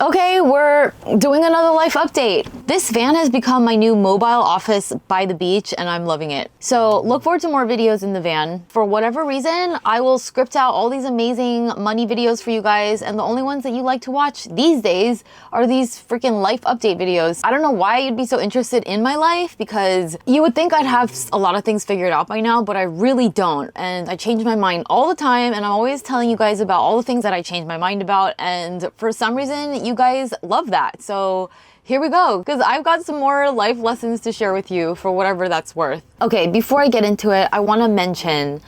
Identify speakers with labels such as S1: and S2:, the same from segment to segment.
S1: Okay, we're doing another life update. This van has become my new mobile office by the beach and I'm loving it. So look forward to more videos in the van. For whatever reason, I will script out all these amazing money videos for you guys, and the only ones that you like to watch these days are these freaking life update videos. I don't know why you'd be so interested in my life, because you would think I'd have a lot of things figured out by now, but I really don't. And I change my mind all the time, and I'm always telling you guys about all the things that I change my mind about, and for some reason, you guys love that. So here we go, because I've got some more life lessons to share with you for whatever that's worth. Okay, before I get into it, I want to mention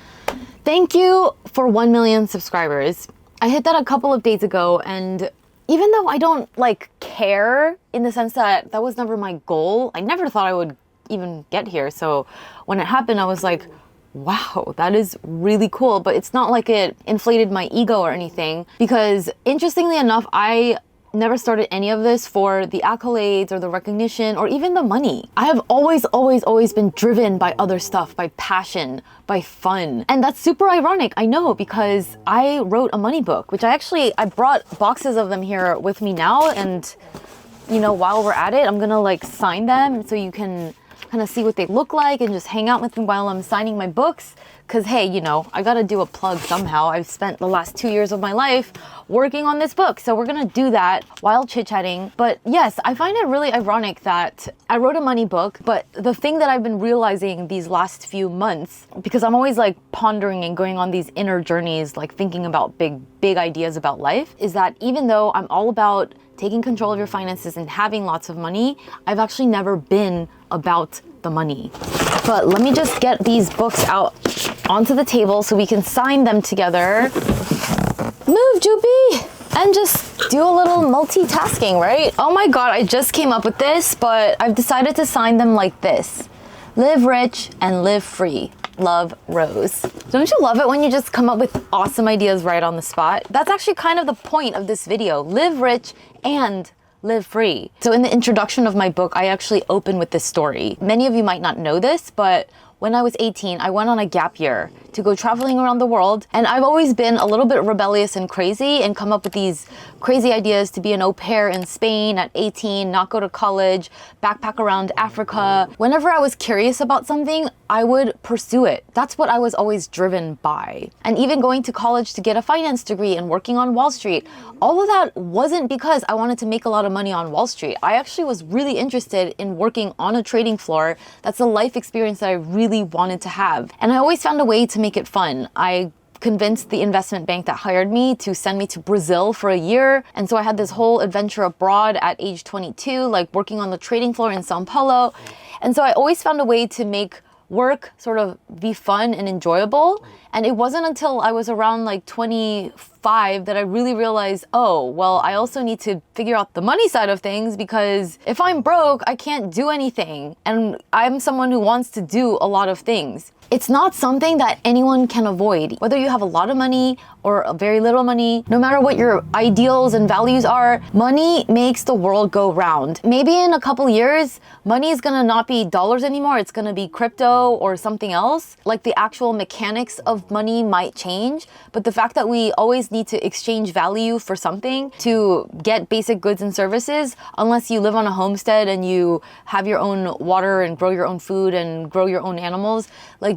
S1: thank you for 1 million subscribers. I hit that a couple of days ago, and even though I don't care in the sense that that was never my goal, I never thought I would even get here. So when it happened, I was like, wow, that is really cool. But it's not like it inflated my ego or anything, because interestingly enough, I never started any of this for the accolades or the recognition or even the money. I have always been driven by other stuff, by passion, by fun. And that's super ironic, I know, because I wrote a money book, which I brought boxes of them here with me now. And you know, while we're at it, I'm gonna sign them so you can kind of see what they look like and just hang out with me while I'm signing my books. Because hey, you know, I gotta do a plug somehow. I've spent the last 2 years of my life working on this book, so we're gonna do that while chit-chatting. But yes, I find it really ironic that I wrote a money book, but the thing that I've been realizing these last few months, because I'm always pondering and going on these inner journeys, thinking about big ideas about life, is that even though I'm all about taking control of your finances and having lots of money, I've actually never been about the money. But let me just get these books out onto the table so we can sign them together. Move, Joopy! And just do a little multitasking, right? Oh my god, I just came up with this, but I've decided to sign them like this. Live rich and live free. Love, Rose. Don't you love it when you just come up with awesome ideas right on the spot? That's actually kind of the point of this video. Live rich and live free. So in the introduction of my book, I actually open with this story. Many of you might not know this, but when I was 18, I went on a gap year to go traveling around the world. And I've always been a little bit rebellious and crazy and come up with these crazy ideas to be an au pair in Spain at 18, not go to college, backpack around Africa. Whenever I was curious about something, I would pursue it. That's what I was always driven by. And even going to college to get a finance degree and working on Wall Street, all of that wasn't because I wanted to make a lot of money on Wall Street. I actually was really interested in working on a trading floor. That's a life experience that I really wanted to have. And I always found a way to make it fun. I convinced the investment bank that hired me to send me to Brazil for a year. And so I had this whole adventure abroad at age 22, working on the trading floor in Sao Paulo. And so I always found a way to make work sort of be fun and enjoyable. And it wasn't until I was around 25 that I really realized, oh, well, I also need to figure out the money side of things, because if I'm broke, I can't do anything. And I'm someone who wants to do a lot of things. It's not something that anyone can avoid. Whether you have a lot of money or very little money, no matter what your ideals and values are, money makes the world go round. Maybe in a couple years, money is gonna not be dollars anymore. It's gonna be crypto or something else. The actual mechanics of money might change, but the fact that we always need to exchange value for something to get basic goods and services, unless you live on a homestead and you have your own water and grow your own food and grow your own animals,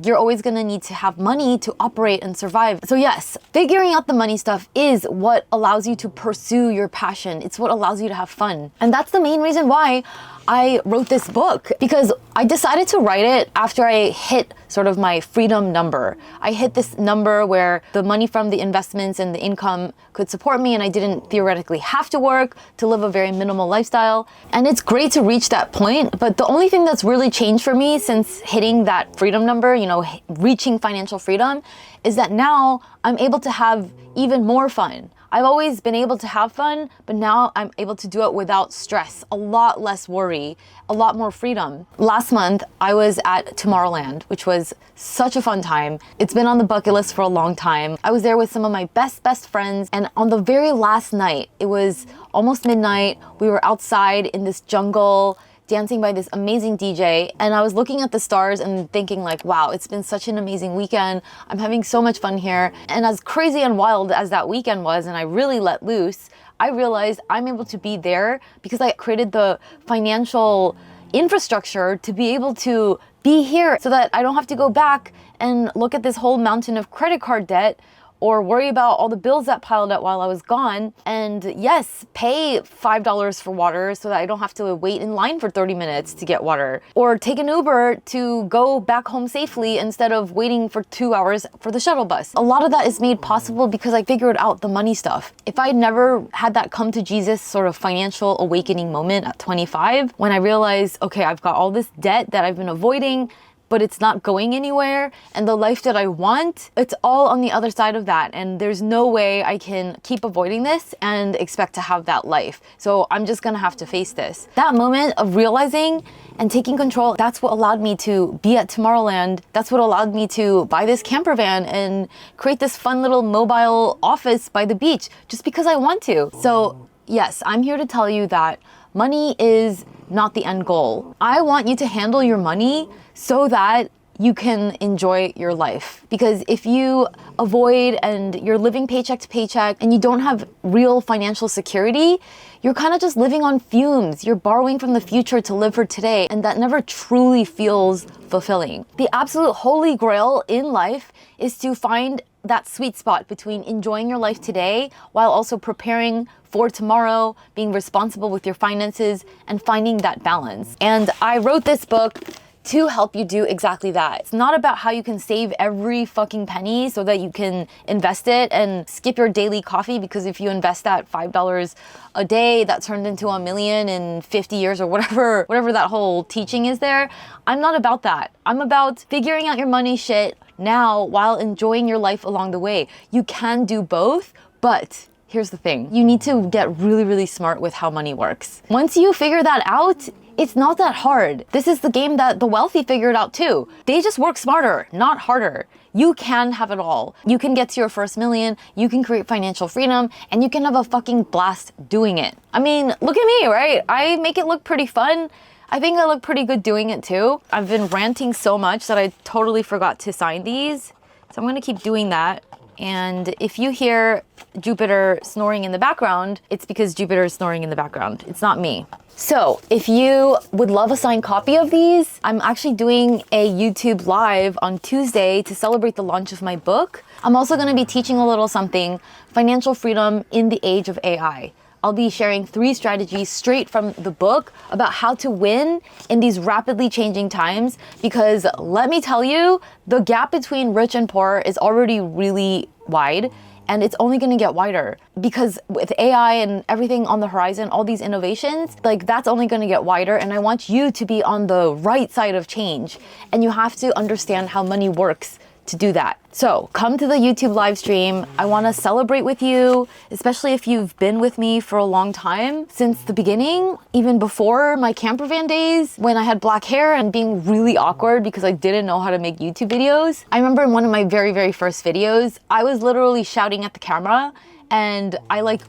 S1: you're always gonna need to have money to operate and survive. So yes, figuring out the money stuff is what allows you to pursue your passion. It's what allows you to have fun. And that's the main reason why I wrote this book, because I decided to write it after I hit sort of my freedom number. I hit this number where the money from the investments and the income could support me, and I didn't theoretically have to work to live a very minimal lifestyle. And it's great to reach that point, but the only thing that's really changed for me since hitting that freedom number, reaching financial freedom, is that now I'm able to have even more fun. I've always been able to have fun, but now I'm able to do it without stress, a lot less worry, a lot more freedom. Last month, I was at Tomorrowland, which was such a fun time. It's been on the bucket list for a long time. I was there with some of my best friends, and on the very last night, it was almost midnight, we were outside in this jungle, dancing by this amazing DJ, and I was looking at the stars and thinking like, wow, it's been such an amazing weekend. I'm having so much fun here. And as crazy and wild as that weekend was, and I really let loose, I realized I'm able to be there because I created the financial infrastructure to be able to be here so that I don't have to go back and look at this whole mountain of credit card debt or worry about all the bills that piled up while I was gone. And yes, pay $5 for water so that I don't have to wait in line for 30 minutes to get water. Or take an Uber to go back home safely instead of waiting for 2 hours for the shuttle bus. A lot of that is made possible because I figured out the money stuff. If I never had that come to Jesus sort of financial awakening moment at 25, when I realized, okay, I've got all this debt that I've been avoiding, but it's not going anywhere, and the life that I want, it's all on the other side of that, and there's no way I can keep avoiding this and expect to have that life. So I'm just gonna have to face this. That moment of realizing and taking control, that's what allowed me to be at Tomorrowland. That's what allowed me to buy this camper van and create this fun little mobile office by the beach, just because I want to. So yes, I'm here to tell you that money is not the end goal. I want you to handle your money so that you can enjoy your life. Because if you avoid and you're living paycheck to paycheck and you don't have real financial security, you're kind of just living on fumes. You're borrowing from the future to live for today, and that never truly feels fulfilling. The absolute holy grail in life is to find that sweet spot between enjoying your life today while also preparing for tomorrow, being responsible with your finances, and finding that balance. And I wrote this book to help you do exactly that. It's not about how you can save every fucking penny so that you can invest it and skip your daily coffee, because if you invest that $5 a day, that turned into $1 million in 50 years or whatever that whole teaching is there. I'm not about that. I'm about figuring out your money shit now while enjoying your life along the way. You can do both, but here's the thing. You need to get really, really smart with how money works. Once you figure that out, it's not that hard. This is the game that the wealthy figured out too. They just work smarter, not harder. You can have it all. You can get to your first million, you can create financial freedom, and you can have a fucking blast doing it. I mean, look at me, right? I make it look pretty fun. I think I look pretty good doing it too. I've been ranting so much that I totally forgot to sign these. So I'm gonna keep doing that. And if you hear Jupiter snoring in the background, it's because Jupiter is snoring in the background. It's not me. So if you would love a signed copy of these, I'm actually doing a YouTube live on Tuesday to celebrate the launch of my book. I'm also going to be teaching a little something, financial freedom in the age of AI. I'll be sharing 3 strategies straight from the book about how to win in these rapidly changing times, because let me tell you, the gap between rich and poor is already really wide, and it's only going to get wider because with AI and everything on the horizon, all these innovations, like that's only going to get wider. And I want you to be on the right side of change, and you have to understand how money works to do that. So come to the YouTube live stream. I want to celebrate with you, especially if you've been with me for a long time, since the beginning, even before my camper van days, when I had black hair and being really awkward because I didn't know how to make YouTube videos. I remember in one of my very, very first videos, I was literally shouting at the camera, and I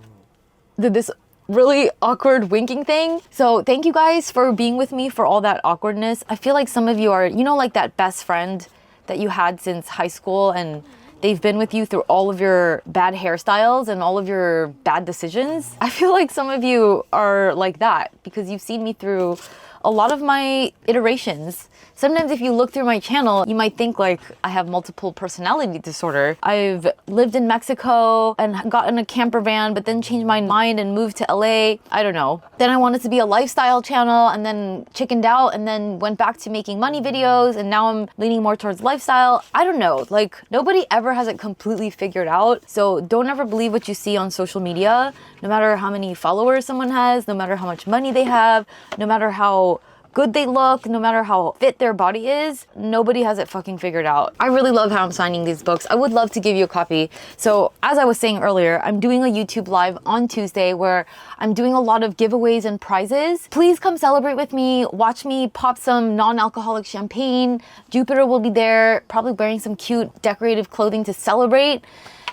S1: did this really awkward winking thing. So thank you guys for being with me for all that awkwardness. I feel like some of you are, you know, like that best friend that you had since high school, and they've been with you through all of your bad hairstyles and all of your bad decisions. I feel like some of you are like that because you've seen me through a lot of my iterations. Sometimes if you look through my channel, you might think like I have multiple personality disorder. I've lived in Mexico and gotten a camper van, but then changed my mind and moved to LA. I don't know. Then I wanted to be a lifestyle channel and then chickened out and then went back to making money videos, and now I'm leaning more towards lifestyle. I don't know. Like, nobody ever has it completely figured out. So don't ever believe what you see on social media, no matter how many followers someone has, no matter how much money they have, no matter how good they look, no matter how fit their body is. Nobody has it fucking figured out. I really love how I'm signing these books. I would love to give you a copy. So as I was saying earlier, I'm doing a YouTube live on Tuesday where I'm doing a lot of giveaways and prizes. Please come celebrate with me. Watch me pop some non-alcoholic champagne. Jupiter will be there, probably wearing some cute decorative clothing to celebrate.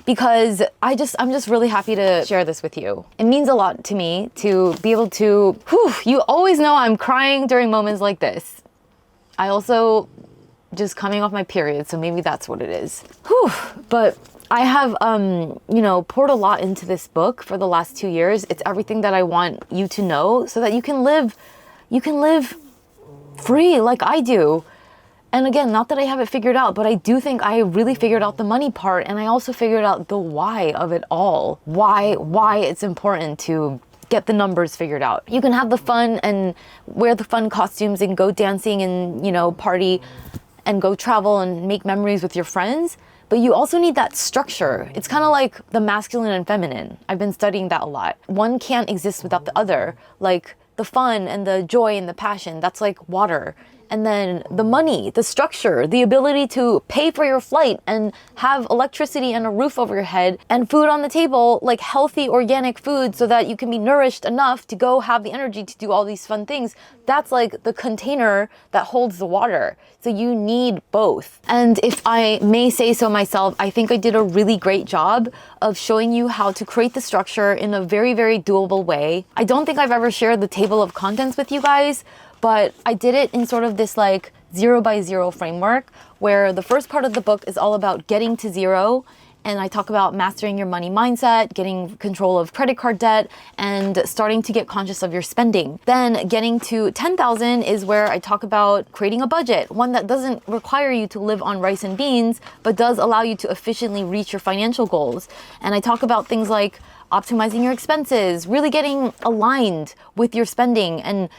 S1: because I'm just really happy to share this with you. It means a lot to me to be able to, you always know I'm crying during moments like this. I also just coming off my period, so maybe that's what it is. But I have, you know, poured a lot into this book for the last 2 years. It's everything that I want you to know so that you can live free like I do. And again, not that I have it figured out, but I do think I really figured out the money part, and I also figured out the why of it all. Why it's important to get the numbers figured out. You can have the fun and wear the fun costumes and go dancing and, you know, party and go travel and make memories with your friends. But you also need that structure. It's kind of like the masculine and feminine. I've been studying that a lot. One can't exist without the other. Like the fun and the joy and the passion, that's like water. And then the money, the structure, the ability to pay for your flight and have electricity and a roof over your head and food on the table, like healthy organic food so that you can be nourished enough to go have the energy to do all these fun things. That's like the container that holds the water. So you need both. And if I may say so myself, I think I did a really great job of showing you how to create the structure in a very, very doable way. I don't think I've ever shared the table of contents with you guys, but I did it in sort of this like 0 by 0 framework where the first part of the book is all about getting to zero. And I talk about mastering your money mindset, getting control of credit card debt, and starting to get conscious of your spending. Then getting to 10,000 is where I talk about creating a budget, one that doesn't require you to live on rice and beans, but does allow you to efficiently reach your financial goals. And I talk about things like optimizing your expenses, really getting aligned with your spending, and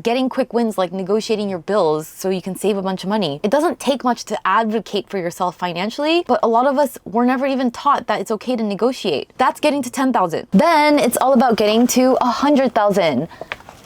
S1: getting quick wins like negotiating your bills so you can save a bunch of money. It doesn't take much to advocate for yourself financially, but a lot of us were never even taught that it's okay to negotiate. That's getting to 10,000. Then it's all about getting to 100,000.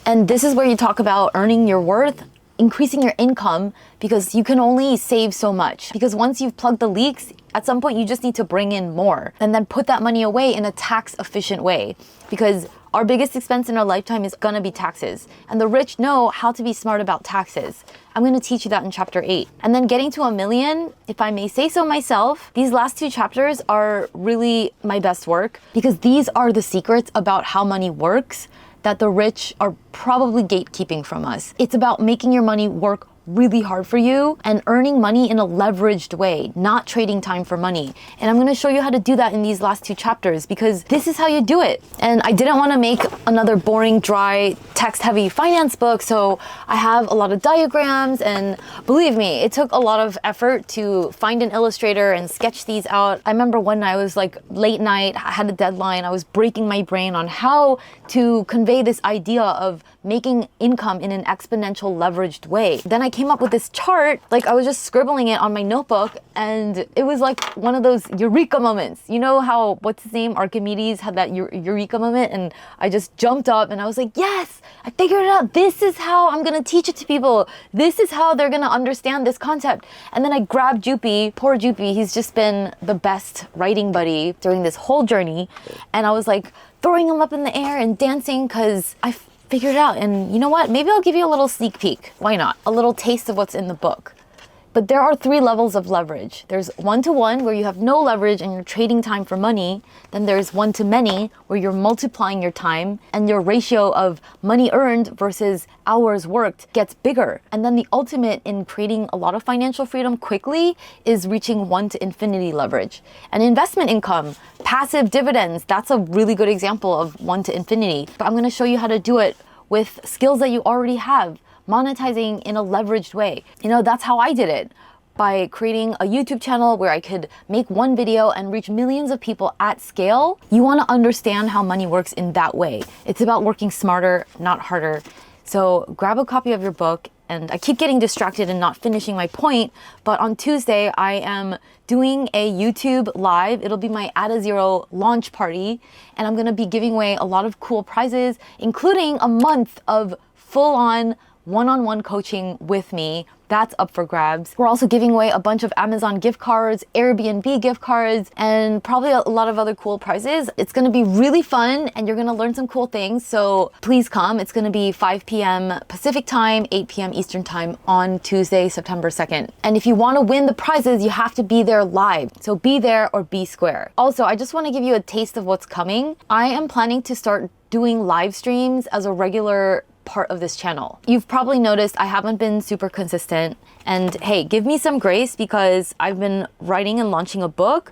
S1: And this is where you talk about earning your worth, increasing your income, because you can only save so much. Because once you've plugged the leaks, at some point you just need to bring in more and then put that money away in a tax efficient way. Because our biggest expense in our lifetime is gonna be taxes. And the rich know how to be smart about taxes. I'm gonna teach you that in chapter 8. And then getting to 1 million, if I may say so myself, these last 2 chapters are really my best work because these are the secrets about how money works that the rich are probably gatekeeping from us. It's about making your money work really hard for you and earning money in a leveraged way, not trading time for money. And I'm going to show you how to do that in these last 2 chapters because this is how you do it. And I didn't want to make another boring, dry, text-heavy finance book, so I have a lot of diagrams, and believe me, it took a lot of effort to find an illustrator and sketch these out. I remember one night, I was like late night, I had a deadline, I was breaking my brain on how to convey this idea of making income in an exponential leveraged way. Then I came up with this chart, like I was just scribbling it on my notebook, and it was like one of those eureka moments. You know how, what's his name, Archimedes had that eureka moment, and I just jumped up and I was like, yes, I figured it out. This is how I'm gonna teach it to people. This is how they're gonna understand this concept. And then I grabbed Joopy, poor Joopy, he's just been the best writing buddy during this whole journey. And I was like throwing him up in the air and dancing because I figured it out. And you know what? Maybe I'll give you a little sneak peek. Why not? A little taste of what's in the book. But there are 3 levels of leverage. There's 1-to-1 where you have no leverage and you're trading time for money. Then there's 1-to-many where you're multiplying your time and your ratio of money earned versus hours worked gets bigger. And then the ultimate in creating a lot of financial freedom quickly is reaching 1-to-infinity leverage. And investment income, passive dividends, that's a really good example of 1-to-infinity. But I'm going to show you how to do it with skills that you already have. Monetizing in a leveraged way. You know, that's how I did it. By creating a YouTube channel where I could make one video and reach millions of people at scale. You want to understand how money works in that way. It's about working smarter, not harder. So grab a copy of your book. And I keep getting distracted and not finishing my point, but on Tuesday I am doing a YouTube live. It'll be my At a Zero launch party, and I'm gonna be giving away a lot of cool prizes, including a month of full-on one-on-one coaching with me. That's up for grabs. We're also giving away a bunch of Amazon gift cards, Airbnb gift cards, and probably a lot of other cool prizes. It's gonna be really fun and you're gonna learn some cool things. So please come. It's gonna be 5 p.m. Pacific time, 8 p.m. Eastern time on Tuesday, September 2nd. And if you wanna win the prizes, you have to be there live. So be there or be square. Also, I just wanna give you a taste of what's coming. I am planning to start doing live streams as a regular part of this channel. You've probably noticed I haven't been super consistent, and hey, give me some grace because I've been writing and launching a book,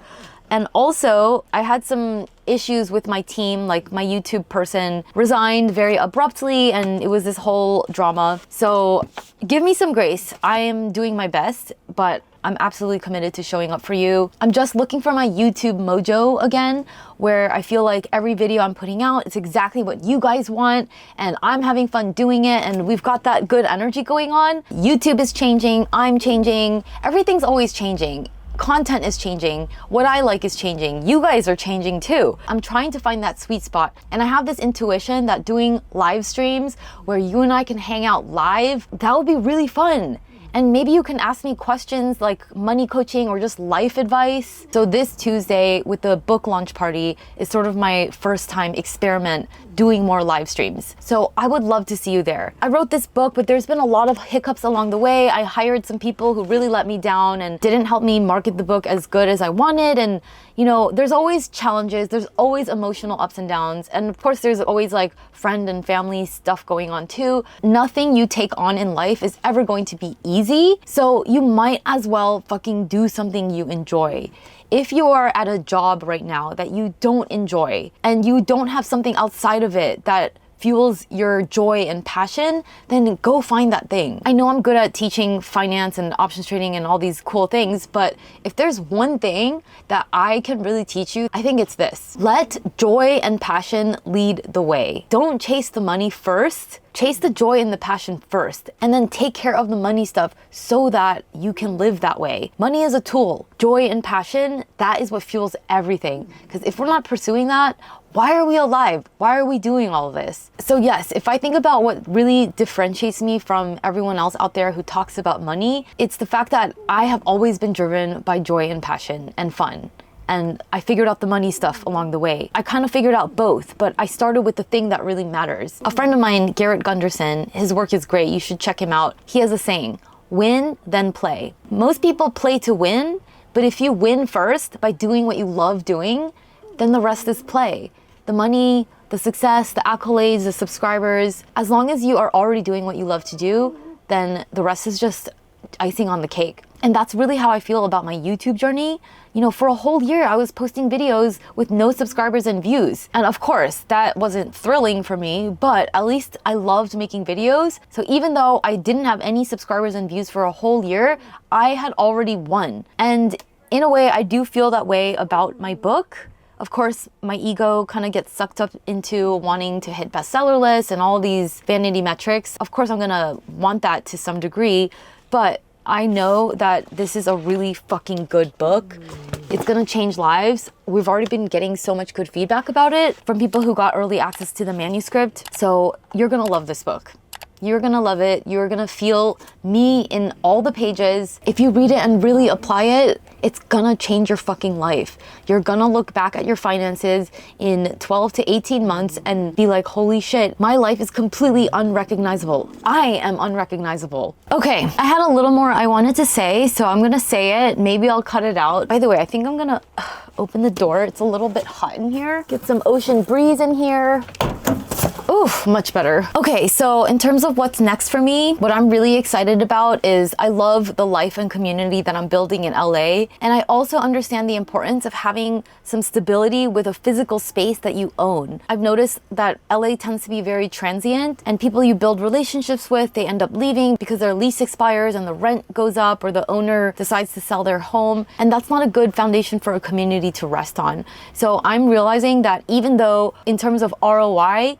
S1: and also I had some issues with my team. Like my YouTube person resigned very abruptly and it was this whole drama. So give me some grace. I am doing my best, but I'm absolutely committed to showing up for you. I'm just looking for my YouTube mojo again, where I feel like every video I'm putting out, it's exactly what you guys want and I'm having fun doing it and we've got that good energy going on. YouTube is changing, I'm changing, everything's always changing. Content is changing, what I like is changing, you guys are changing too. I'm trying to find that sweet spot, and I have this intuition that doing live streams where you and I can hang out live, that would be really fun. And maybe you can ask me questions like money coaching or just life advice. So this Tuesday with the book launch party is sort of my first time experiment doing more live streams. So I would love to see you there. I wrote this book, but there's been a lot of hiccups along the way. I hired some people who really let me down and didn't help me market the book as good as I wanted. And you know, there's always challenges, there's always emotional ups and downs. And of course, there's always like friend and family stuff going on too. Nothing you take on in life is ever going to be easy. So you might as well fucking do something you enjoy. If you are at a job right now that you don't enjoy and you don't have something outside of it that fuels your joy and passion, then go find that thing. I know I'm good at teaching finance and options trading and all these cool things, but if there's one thing that I can really teach you, I think it's this. Let joy and passion lead the way. Don't chase the money first. Chase the joy and the passion first, and then take care of the money stuff so that you can live that way. Money is a tool. Joy and passion, that is what fuels everything. Because if we're not pursuing that, why are we alive? Why are we doing all of this? So yes, if I think about what really differentiates me from everyone else out there who talks about money, it's the fact that I have always been driven by joy and passion and fun. And I figured out the money stuff along the way. I kind of figured out both, but I started with the thing that really matters. A friend of mine, Garrett Gunderson, his work is great. You should check him out. He has a saying, win, then play. Most people play to win, but if you win first by doing what you love doing, then the rest is play. The money, the success, the accolades, the subscribers, as long as you are already doing what you love to do, then the rest is just icing on the cake. And that's really how I feel about my YouTube journey. You know, for a whole year, I was posting videos with no subscribers and views. And of course, that wasn't thrilling for me, but at least I loved making videos. So even though I didn't have any subscribers and views for a whole year, I had already won. And in a way, I do feel that way about my book. Of course, my ego kind of gets sucked up into wanting to hit bestseller lists and all these vanity metrics. Of course, I'm gonna want that to some degree, but I know that this is a really fucking good book. It's gonna change lives. We've already been getting so much good feedback about it from people who got early access to the manuscript. So you're gonna love this book. You're gonna love it. You're gonna feel me in all the pages. If you read it and really apply it, it's gonna change your fucking life. You're gonna look back at your finances in 12 to 18 months and be like, holy shit, my life is completely unrecognizable. I am unrecognizable. Okay, I had a little more I wanted to say, so I'm gonna say it. Maybe I'll cut it out. By the way, I think I'm gonna open the door. It's a little bit hot in here. Get some ocean breeze in here. Oof, much better. Okay, so in terms of what's next for me, what I'm really excited about is I love the life and community that I'm building in LA. And I also understand the importance of having some stability with a physical space that you own. I've noticed that LA tends to be very transient, and people you build relationships with, they end up leaving because their lease expires and the rent goes up or the owner decides to sell their home. And that's not a good foundation for a community to rest on. So I'm realizing that even though in terms of ROI,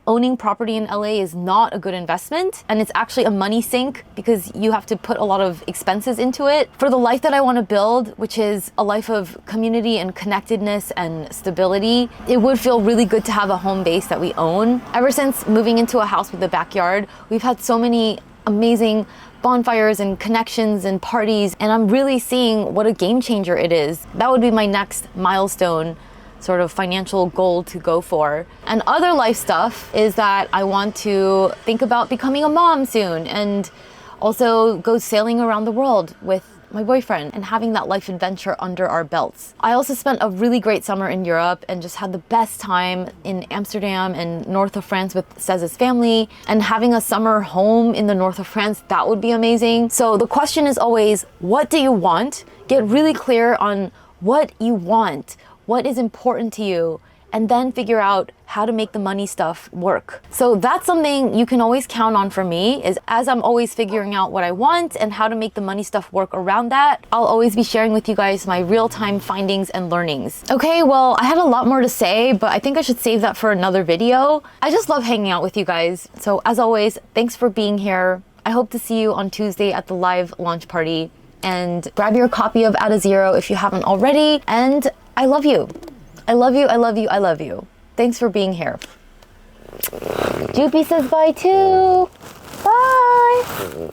S1: owning property in LA is not a good investment, and it's actually a money sink because you have to put a lot of expenses into it. For the life that I want to build, which is a life of community and connectedness and stability, it would feel really good to have a home base that we own. Ever since moving into a house with a backyard, we've had so many amazing bonfires and connections and parties, and I'm really seeing what a game changer it is. That would be my next milestone sort of financial goal to go for. And other life stuff is that I want to think about becoming a mom soon, and also go sailing around the world with my boyfriend and having that life adventure under our belts. I also spent a really great summer in Europe and just had the best time in Amsterdam and north of France with Cez's family, and having a summer home in the north of France, that would be amazing. So the question is always, what do you want? Get really clear on what you want, what is important to you, and then figure out how to make the money stuff work. So that's something you can always count on for me, is as I'm always figuring out what I want and how to make the money stuff work around that, I'll always be sharing with you guys my real-time findings and learnings. Okay, well, I had a lot more to say, but I think I should save that for another video. I just love hanging out with you guys. So as always, thanks for being here. I hope to see you on Tuesday at the live launch party, and grab your copy of At a Zero if you haven't already. And I love you. I love you, I love you, I love you. Thanks for being here. Joopy says bye too. Bye.